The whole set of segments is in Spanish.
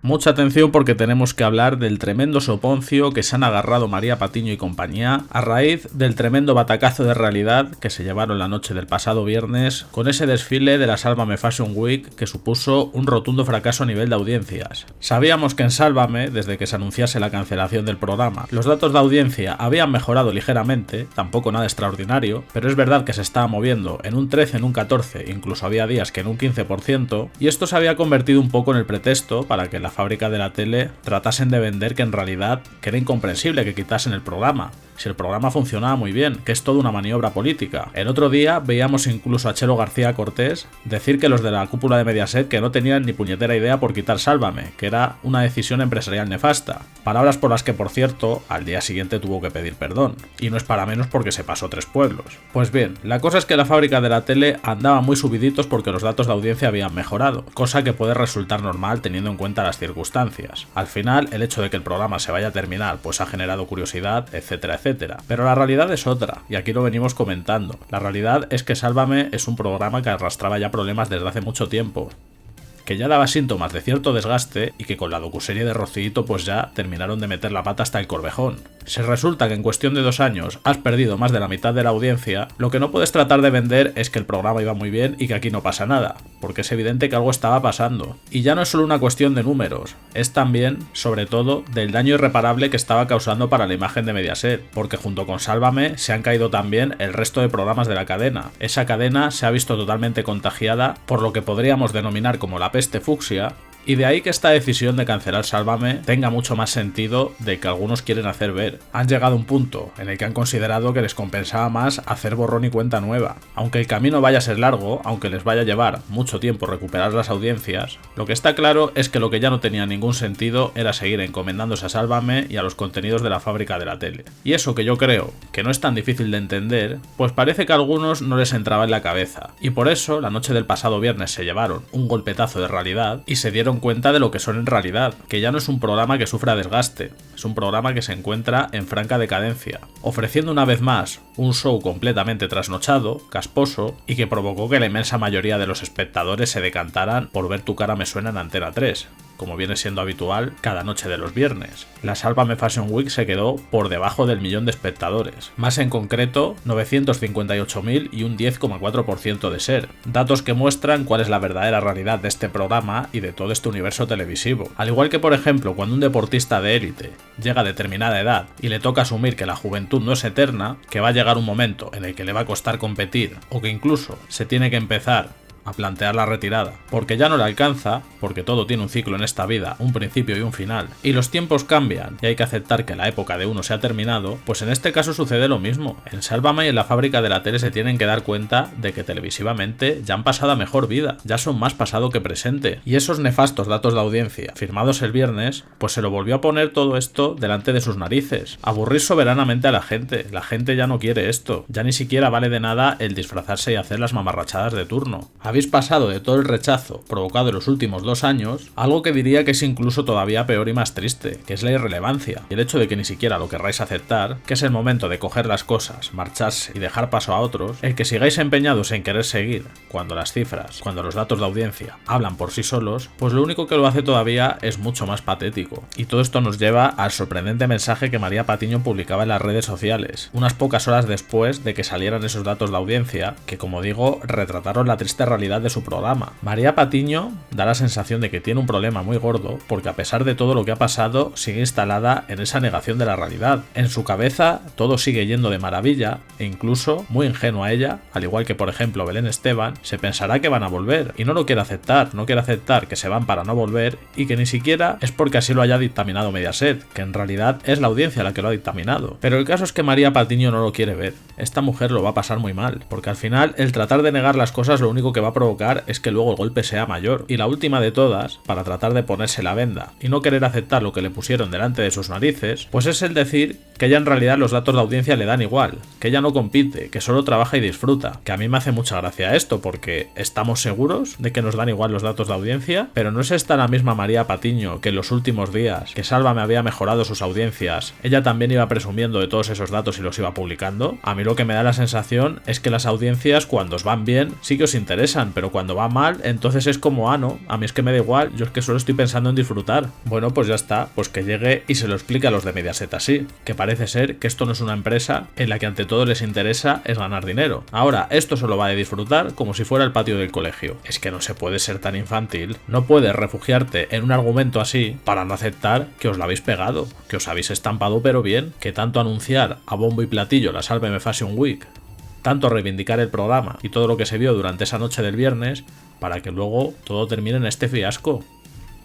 Mucha atención porque tenemos que hablar del tremendo soponcio que se han agarrado María Patiño y compañía a raíz del tremendo batacazo de realidad que se llevaron la noche del pasado viernes con ese desfile de la Sálvame Fashion Week que supuso un rotundo fracaso a nivel de audiencias. Sabíamos que en Sálvame, desde que se anunciase la cancelación del programa, los datos de audiencia habían mejorado ligeramente, tampoco nada extraordinario, pero es verdad que se estaba moviendo en un 13, en un 14, incluso había días que en un 15%, y esto se había convertido un poco en el pretexto para que la fábrica de la tele tratasen de vender que en realidad que era incomprensible que quitasen el programa, si el programa funcionaba muy bien, que es toda una maniobra política. El otro día veíamos incluso a Chelo García Cortés decir que los de la cúpula de Mediaset que no tenían ni puñetera idea por quitar Sálvame, que era una decisión empresarial nefasta. Palabras por las que, por cierto, al día siguiente tuvo que pedir perdón. Y no es para menos porque se pasó 3 pueblos. Pues bien, la cosa es que la fábrica de la tele andaba muy subiditos porque los datos de audiencia habían mejorado, cosa que puede resultar normal teniendo en cuenta las circunstancias. Al final, el hecho de que el programa se vaya a terminar pues ha generado curiosidad, etcétera, etcétera. Pero la realidad es otra, y aquí lo venimos comentando. La realidad es que Sálvame es un programa que arrastraba ya problemas desde hace mucho tiempo, que ya daba síntomas de cierto desgaste y que con la docuserie de Rocito pues ya terminaron de meter la pata hasta el Corvejón. Si resulta que en cuestión de 2 años has perdido más de la mitad de la audiencia, lo que no puedes tratar de vender es que el programa iba muy bien y que aquí no pasa nada, porque es evidente que algo estaba pasando. Y ya no es solo una cuestión de números, es también, sobre todo, del daño irreparable que estaba causando para la imagen de Mediaset, porque junto con Sálvame se han caído también el resto de programas de la cadena. Esa cadena se ha visto totalmente contagiada por lo que podríamos denominar como la peste fucsia, y de ahí que esta decisión de cancelar Sálvame tenga mucho más sentido del que algunos quieren hacer ver. Han llegado a un punto en el que han considerado que les compensaba más hacer borrón y cuenta nueva. Aunque el camino vaya a ser largo, aunque les vaya a llevar mucho tiempo recuperar las audiencias, lo que está claro es que lo que ya no tenía ningún sentido era seguir encomendándose a Sálvame y a los contenidos de la fábrica de la tele. Y eso que yo creo que no es tan difícil de entender, pues parece que a algunos no les entraba en la cabeza. Y por eso, la noche del pasado viernes se llevaron un golpetazo de realidad y se dieron cuenta de lo que son en realidad, que ya no es un programa que sufra desgaste, es un programa que se encuentra en franca decadencia, ofreciendo una vez más un show completamente trasnochado, casposo, y que provocó que la inmensa mayoría de los espectadores se decantaran por ver Tu cara me suena en Antena 3. Como viene siendo habitual cada noche de los viernes. La Sálvame Fashion Week se quedó por debajo del 1.000.000 de espectadores, más en concreto 958.000 y un 10,4% de ser, datos que muestran cuál es la verdadera realidad de este programa y de todo este universo televisivo. Al igual que por ejemplo cuando un deportista de élite llega a determinada edad y le toca asumir que la juventud no es eterna, que va a llegar un momento en el que le va a costar competir o que incluso se tiene que empezar a plantear la retirada, porque ya no le alcanza, porque todo tiene un ciclo en esta vida, un principio y un final, y los tiempos cambian y hay que aceptar que la época de uno se ha terminado, pues en este caso sucede lo mismo. En Sálvame y en la fábrica de la tele se tienen que dar cuenta de que televisivamente ya han pasado a mejor vida, ya son más pasado que presente, y esos nefastos datos de audiencia firmados el viernes, pues se lo volvió a poner todo esto delante de sus narices, aburrir soberanamente a la gente ya no quiere esto, ya ni siquiera vale de nada el disfrazarse y hacer las mamarrachadas de turno. Habéis pasado de todo el rechazo provocado en los últimos 2 años, algo que diría que es incluso todavía peor y más triste, que es la irrelevancia, y el hecho de que ni siquiera lo querráis aceptar, que es el momento de coger las cosas, marcharse y dejar paso a otros, el que sigáis empeñados en querer seguir, cuando las cifras, cuando los datos de audiencia hablan por sí solos, pues lo único que lo hace todavía es mucho más patético. Y todo esto nos lleva al sorprendente mensaje que María Patiño publicaba en las redes sociales, unas pocas horas después de que salieran esos datos de audiencia, que como digo, retrataron la triste realidad de su programa. María Patiño da la sensación de que tiene un problema muy gordo porque a pesar de todo lo que ha pasado sigue instalada en esa negación de la realidad. En su cabeza todo sigue yendo de maravilla e incluso, muy ingenua ella, al igual que por ejemplo Belén Esteban, se pensará que van a volver y no lo quiere aceptar, no quiere aceptar que se van para no volver y que ni siquiera es porque así lo haya dictaminado Mediaset, que en realidad es la audiencia la que lo ha dictaminado. Pero el caso es que María Patiño no lo quiere ver. Esta mujer lo va a pasar muy mal, porque al final el tratar de negar las cosas lo único que va a provocar es que luego el golpe sea mayor. Y la última de todas, para tratar de ponerse la venda y no querer aceptar lo que le pusieron delante de sus narices, pues es el decir que ella en realidad los datos de audiencia le dan igual, que ella no compite, que solo trabaja y disfruta. Que a mí me hace mucha gracia esto, porque estamos seguros de que nos dan igual los datos de audiencia, pero no es esta la misma María Patiño que en los últimos días, que Sálvame había mejorado sus audiencias, ella también iba presumiendo de todos esos datos y los iba publicando. A mí lo que me da la sensación es que las audiencias cuando os van bien sí que os interesan, interesan, pero cuando va mal, entonces es como, no, a mí es que me da igual, yo es que solo estoy pensando en disfrutar. Bueno, pues ya está, pues que llegue y se lo explique a los de Mediaset así, que parece ser que esto no es una empresa en la que ante todo les interesa es ganar dinero. Ahora, esto solo va de disfrutar como si fuera el patio del colegio. Es que no se puede ser tan infantil, no puedes refugiarte en un argumento así para no aceptar que os lo habéis pegado, que os habéis estampado pero bien, que tanto anunciar a bombo y platillo la Sálveme Fashion Week, tanto reivindicar el programa y todo lo que se vio durante esa noche del viernes, para que luego todo termine en este fiasco.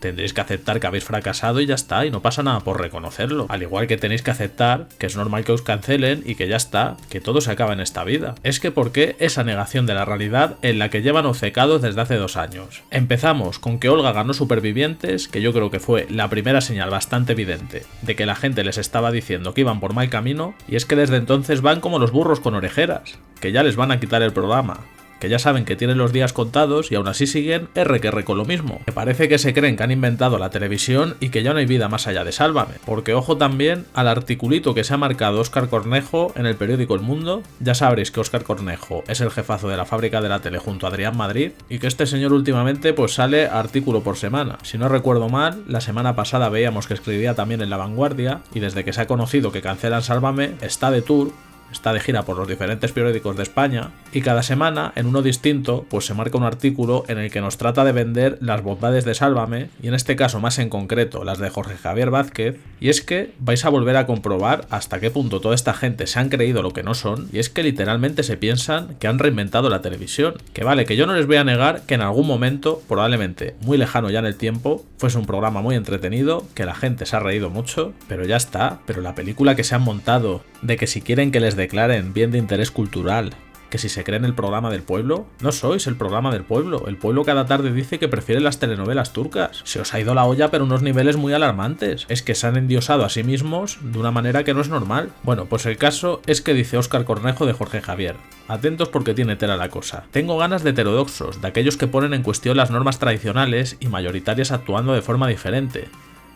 Tendréis que aceptar que habéis fracasado y ya está, y no pasa nada por reconocerlo. Al igual que tenéis que aceptar que es normal que os cancelen y que ya está, que todo se acaba en esta vida. Es que ¿por qué esa negación de la realidad en la que llevan obcecados desde hace 2 años? Empezamos con que Olga ganó Supervivientes, que yo creo que fue la primera señal bastante evidente de que la gente les estaba diciendo que iban por mal camino, y es que desde entonces van como los burros con orejeras, que ya les van a quitar el programa, que ya saben que tienen los días contados y aún así siguen R con lo mismo, que parece que se creen que han inventado la televisión y que ya no hay vida más allá de Sálvame, porque ojo también al articulito que se ha marcado Óscar Cornejo en el periódico El Mundo. Ya sabréis que Óscar Cornejo es el jefazo de la fábrica de la tele junto a Adrián Madrid, y que este señor últimamente pues sale artículo por semana. Si no recuerdo mal, la semana pasada veíamos que escribía también en La Vanguardia, y desde que se ha conocido que cancelan Sálvame está de tour, está de gira por los diferentes periódicos de España, y cada semana, en uno distinto, pues se marca un artículo en el que nos trata de vender las bondades de Sálvame, y en este caso más en concreto las de Jorge Javier Vázquez, y es que vais a volver a comprobar hasta qué punto toda esta gente se han creído lo que no son, y es que literalmente se piensan que han reinventado la televisión. Que vale, que yo no les voy a negar que en algún momento, probablemente muy lejano ya en el tiempo, fuese un programa muy entretenido, que la gente se ha reído mucho, pero ya está. Pero la película que se han montado, de que si quieren que les declaren bien de interés cultural, que si se creen el programa del pueblo, no sois el programa del pueblo. El pueblo cada tarde dice que prefiere las telenovelas turcas. Se os ha ido la olla, pero unos niveles muy alarmantes. Es que se han endiosado a sí mismos de una manera que no es normal. Bueno, pues el caso es que dice Óscar Cornejo de Jorge Javier: atentos porque tiene tela la cosa. Tengo ganas de heterodoxos, de aquellos que ponen en cuestión las normas tradicionales y mayoritarias actuando de forma diferente.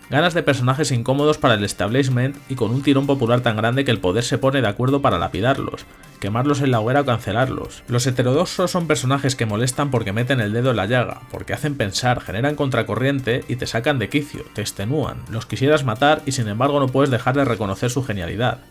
Ganas de personajes incómodos para el establishment y con un tirón popular tan grande que el poder se pone de acuerdo para lapidarlos, quemarlos en la hoguera o cancelarlos. Los heterodoxos son personajes que molestan porque meten el dedo en la llaga, porque hacen pensar, generan contracorriente y te sacan de quicio, te extenúan. Los quisieras matar y sin embargo no puedes dejar de reconocer su genialidad.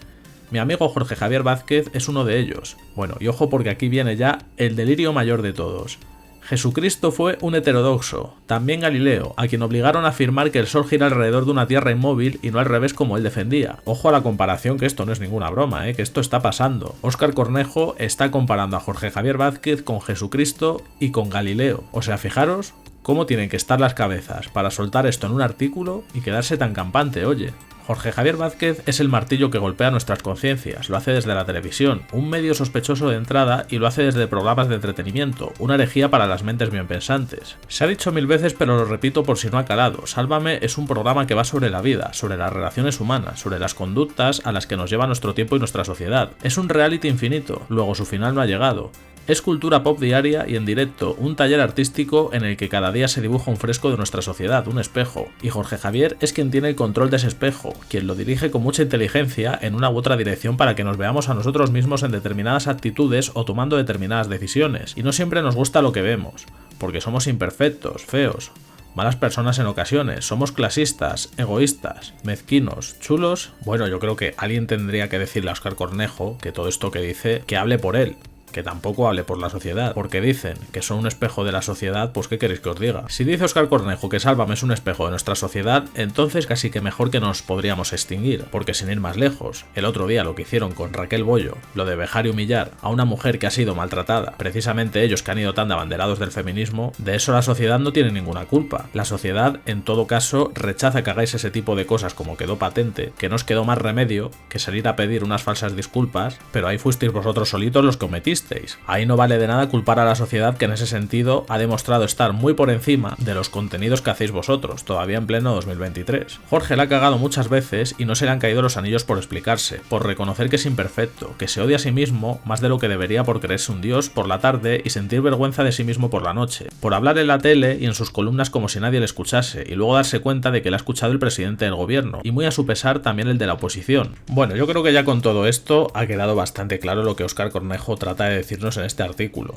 Mi amigo Jorge Javier Vázquez es uno de ellos. Bueno, y ojo porque aquí viene ya el delirio mayor de todos. Jesucristo fue un heterodoxo, también Galileo, a quien obligaron a afirmar que el sol gira alrededor de una tierra inmóvil y no al revés como él defendía. Ojo a la comparación, que esto no es ninguna broma, que esto está pasando. Óscar Cornejo está comparando a Jorge Javier Vázquez con Jesucristo y con Galileo. O sea, fijaros cómo tienen que estar las cabezas para soltar esto en un artículo y quedarse tan campante, oye. Jorge Javier Vázquez es el martillo que golpea nuestras conciencias, lo hace desde la televisión, un medio sospechoso de entrada, y lo hace desde programas de entretenimiento, una herejía para las mentes bien pensantes. Se ha dicho 1000 veces, pero lo repito por si no ha calado: Sálvame es un programa que va sobre la vida, sobre las relaciones humanas, sobre las conductas a las que nos lleva nuestro tiempo y nuestra sociedad. Es un reality infinito, luego su final no ha llegado. Es cultura pop diaria y en directo, un taller artístico en el que cada día se dibuja un fresco de nuestra sociedad, un espejo, y Jorge Javier es quien tiene el control de ese espejo, quien lo dirige con mucha inteligencia en una u otra dirección para que nos veamos a nosotros mismos en determinadas actitudes o tomando determinadas decisiones, y no siempre nos gusta lo que vemos, porque somos imperfectos, feos, malas personas en ocasiones, somos clasistas, egoístas, mezquinos, chulos. Bueno, yo creo que alguien tendría que decirle a Óscar Cornejo que todo esto que dice, que hable por él, que tampoco hable por la sociedad, porque dicen que son un espejo de la sociedad, pues ¿qué queréis que os diga? Si dice Óscar Cornejo que Sálvame es un espejo de nuestra sociedad, entonces casi que mejor que nos podríamos extinguir, porque sin ir más lejos, el otro día lo que hicieron con Raquel Bollo, lo de vejar y humillar a una mujer que ha sido maltratada, precisamente ellos que han ido tan de abanderados del feminismo, de eso la sociedad no tiene ninguna culpa. La sociedad, en todo caso, rechaza que hagáis ese tipo de cosas, como quedó patente, que no os quedó más remedio que salir a pedir unas falsas disculpas, pero ahí fuisteis vosotros solitos los que omitís. Ahí no vale de nada culpar a la sociedad, que en ese sentido ha demostrado estar muy por encima de los contenidos que hacéis vosotros, todavía en pleno 2023. Jorge la ha cagado muchas veces y no se le han caído los anillos por explicarse, por reconocer que es imperfecto, que se odia a sí mismo más de lo que debería por creerse un dios por la tarde y sentir vergüenza de sí mismo por la noche, por hablar en la tele y en sus columnas como si nadie le escuchase, y luego darse cuenta de que le ha escuchado el presidente del gobierno, y muy a su pesar también el de la oposición. Bueno, yo creo que ya con todo esto ha quedado bastante claro lo que Óscar Cornejo trata de decirnos en este artículo.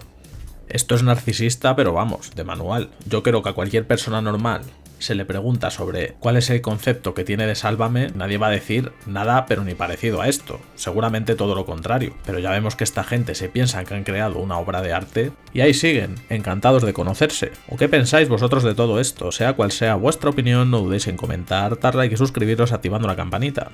Esto es narcisista, pero vamos, de manual. Yo creo que a cualquier persona normal se le pregunta sobre cuál es el concepto que tiene de Sálvame, nadie va a decir nada pero ni parecido a esto, seguramente todo lo contrario, pero ya vemos que esta gente se piensa que han creado una obra de arte y ahí siguen, encantados de conocerse. ¿O qué pensáis vosotros de todo esto? Sea cual sea vuestra opinión, no dudéis en comentar, dar like y suscribiros activando la campanita.